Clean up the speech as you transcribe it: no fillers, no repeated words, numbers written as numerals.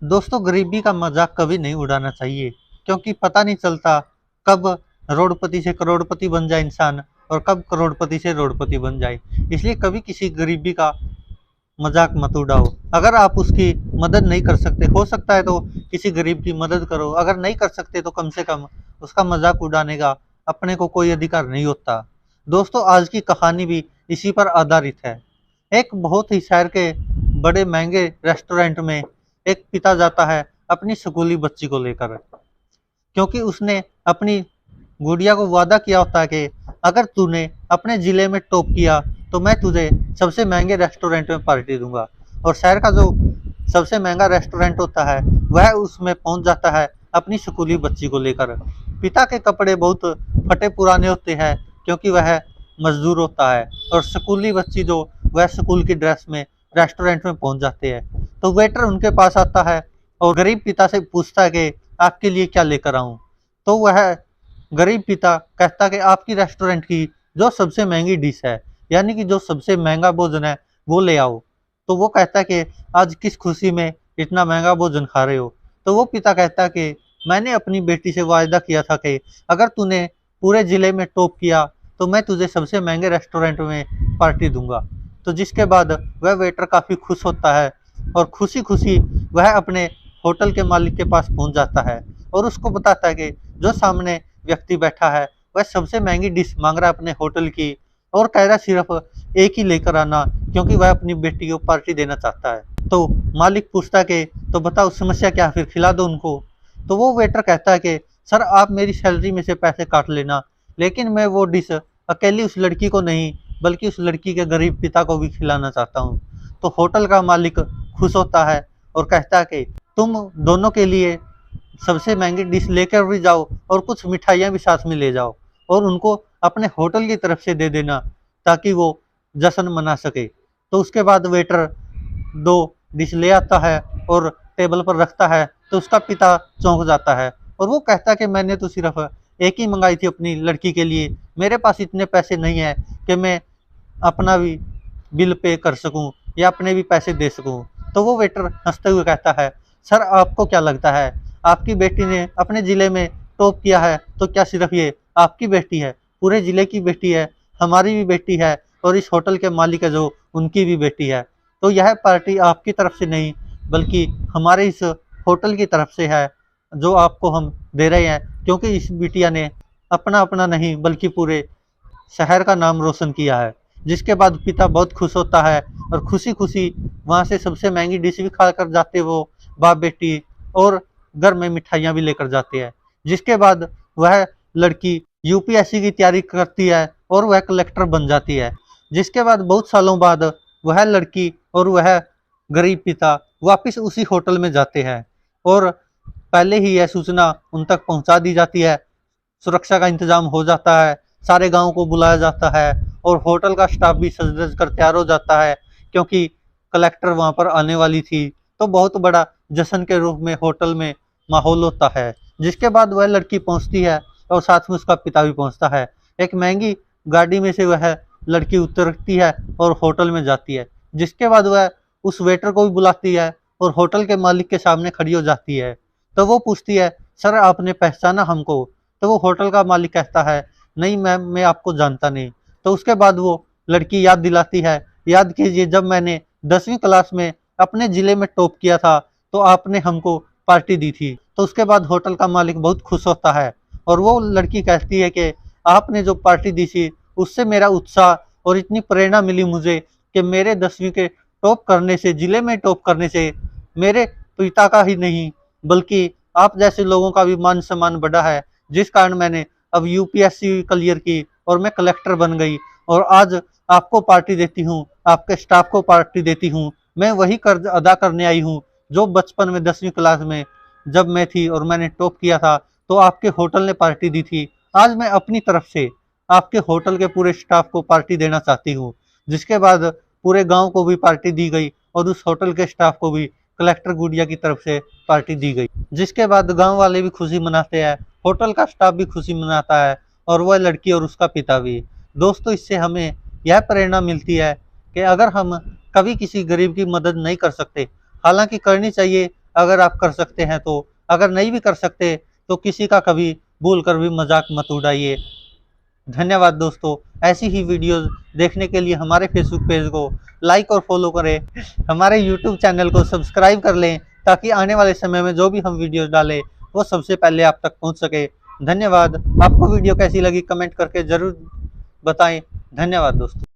दोस्तों, गरीबी का मजाक कभी नहीं उड़ाना चाहिए, क्योंकि पता नहीं चलता कब रोडपति से करोड़पति बन जाए इंसान और कब करोड़पति से रोडपति बन जाए। इसलिए कभी किसी गरीबी का मजाक मत उड़ाओ। अगर आप उसकी मदद नहीं कर सकते, हो सकता है तो किसी गरीब की मदद करो। अगर नहीं कर सकते तो कम से कम उसका मजाक उड़ाने का अपने को कोई अधिकार नहीं होता। दोस्तों, आज की कहानी भी इसी पर आधारित है। एक बहुत ही शहर के बड़े महंगे रेस्टोरेंट में एक पिता जाता है अपनी स्कूली बच्ची को लेकर, क्योंकि उसने अपनी गुड़िया को वादा किया होता है कि अगर तूने अपने जिले में टॉप किया तो मैं तुझे सबसे महंगे रेस्टोरेंट में पार्टी दूंगा। और शहर का जो सबसे महंगा रेस्टोरेंट होता है वह उसमें पहुंच जाता है अपनी स्कूली बच्ची को लेकर। पिता के कपड़े बहुत फटे पुराने होते हैं, क्योंकि वह मजदूर होता है, और स्कूली बच्ची जो वह स्कूल की ड्रेस में रेस्टोरेंट में पहुंच जाते हैं। तो वेटर उनके पास आता है और गरीब पिता से पूछता है कि आपके लिए क्या लेकर आऊं। तो वह गरीब पिता कहता है कि आपकी रेस्टोरेंट की जो सबसे महंगी डिश है, यानी कि जो सबसे महंगा भोजन है, वो ले आओ। तो वो कहता है कि आज किस खुशी में इतना महंगा भोजन खा रहे हो। तो वो पिता कहता है कि मैंने अपनी बेटी से वायदा किया था कि अगर तूने पूरे जिले में टॉप किया तो मैं तुझे सबसे महंगे रेस्टोरेंट में पार्टी दूंगा। तो जिसके बाद वह वेटर काफ़ी खुश होता है और खुशी खुशी वह अपने होटल के मालिक के पास पहुंच जाता है और उसको बताता है कि जो सामने व्यक्ति बैठा है वह सबसे महंगी डिश मांग रहा है अपने होटल की, और कह रहा सिर्फ एक ही लेकर आना, क्योंकि वह अपनी बेटी को पार्टी देना चाहता है। तो मालिक पूछता है कि तो बताओ समस्या क्या, फिर खिला दो उनको। तो वो वेटर कहता है कि सर आप मेरी सैलरी में से पैसे काट लेना, लेकिन मैं वो डिश अकेली उस लड़की को नहीं बल्कि उस लड़की के गरीब पिता को भी खिलाना चाहता हूँ। तो होटल का मालिक खुश होता है और कहता है कि तुम दोनों के लिए सबसे महंगी डिश लेकर भी जाओ और कुछ मिठाइयाँ भी साथ में ले जाओ और उनको अपने होटल की तरफ से दे देना, ताकि वो जश्न मना सके। तो उसके बाद वेटर दो डिश ले आता है और टेबल पर रखता है। तो उसका पिता चौंक जाता है और वो कहता है कि मैंने तो सिर्फ एक ही मंगाई थी अपनी लड़की के लिए, मेरे पास इतने पैसे नहीं है कि मैं अपना भी बिल पे कर सकूं या अपने भी पैसे दे सकूं। तो वो वेटर हंसते हुए कहता है, सर आपको क्या लगता है आपकी बेटी ने अपने ज़िले में टॉप किया है तो क्या सिर्फ ये आपकी बेटी है, पूरे ज़िले की बेटी है, हमारी भी बेटी है और इस होटल के मालिक है जो उनकी भी बेटी है। तो यह पार्टी आपकी तरफ से नहीं बल्कि हमारे इस होटल की तरफ से है, जो आपको हम दे रहे हैं, क्योंकि इस बिटिया ने अपना अपना नहीं बल्कि पूरे शहर का नाम रोशन किया है। जिसके बाद पिता बहुत खुश होता है और खुशी खुशी वहाँ से सबसे महंगी डिश भी खा कर जाते वो बाप बेटी, और घर में मिठाइयाँ भी लेकर जाते हैं। जिसके बाद वह लड़की यूपीएससी की तैयारी करती है और वह कलेक्टर बन जाती है। जिसके बाद बहुत सालों बाद वह लड़की और वह गरीब पिता वापस उसी होटल में जाते हैं और पहले ही यह सूचना उन तक पहुंचा दी जाती है। सुरक्षा का इंतजाम हो जाता है, सारे गांव को बुलाया जाता है और होटल का स्टाफ भी सज धज कर तैयार हो जाता है, क्योंकि कलेक्टर वहां पर आने वाली थी। तो बहुत बड़ा जश्न के रूप में होटल में माहौल होता है। जिसके बाद वह लड़की पहुंचती है और साथ में उसका पिता भी पहुंचता है। एक महंगी गाड़ी में से वह लड़की उतरती है और होटल में जाती है। जिसके बाद वह उस वेटर को भी बुलाती है और होटल के मालिक के सामने खड़ी हो जाती है। तो वो पूछती है, सर आपने पहचाना हमको? तो वो होटल का मालिक कहता है, नहीं मैम, मैं आपको जानता नहीं। तो उसके बाद वो लड़की याद दिलाती है, याद कीजिए जब मैंने 10वीं क्लास में अपने ज़िले में टॉप किया था तो आपने हमको पार्टी दी थी। तो उसके बाद होटल का मालिक बहुत खुश होता है और वो लड़की कहती है कि आपने जो पार्टी दी थी उससे मेरा उत्साह और इतनी प्रेरणा मिली मुझे कि मेरे 10वीं के टॉप करने से, ज़िले में टॉप करने से मेरे पिता का ही नहीं बल्कि आप जैसे लोगों का भी मान सम्मान बढ़ा है, जिस कारण मैंने अब यूपीएससी क्लियर की और मैं कलेक्टर बन गई और आज आपको पार्टी देती हूँ, आपके स्टाफ को पार्टी देती हूँ। मैं वही कर्ज अदा करने आई हूँ जो बचपन में 10वीं क्लास में जब मैं थी और मैंने टॉप किया था तो आपके होटल ने पार्टी दी थी। आज मैं अपनी तरफ से आपके होटल के पूरे स्टाफ को पार्टी देना चाहती हूँ। जिसके बाद पूरे गांव को भी पार्टी दी गई और उस होटल के स्टाफ को भी कलेक्टर गुड़िया की तरफ से पार्टी दी गई। जिसके बाद गांव वाले भी खुशी मनाते हैं, होटल का स्टाफ भी खुशी मनाता है और वह लड़की और उसका पिता भी। दोस्तों, इससे हमें यह प्रेरणा मिलती है कि अगर हम कभी किसी गरीब की मदद नहीं कर सकते, हालांकि करनी चाहिए, अगर आप कर सकते हैं तो। अगर नहीं भी कर सकते तो किसी का कभी भूल कर भी मजाक मत उड़ाइए। धन्यवाद दोस्तों। ऐसी ही वीडियोस देखने के लिए हमारे फेसबुक पेज को लाइक और फॉलो करें, हमारे यूट्यूब चैनल को सब्सक्राइब कर लें, ताकि आने वाले समय में जो भी हम वीडियोस डालें वो सबसे पहले आप तक पहुंच सके। धन्यवाद। आपको वीडियो कैसी लगी कमेंट करके ज़रूर बताएं। धन्यवाद दोस्तों।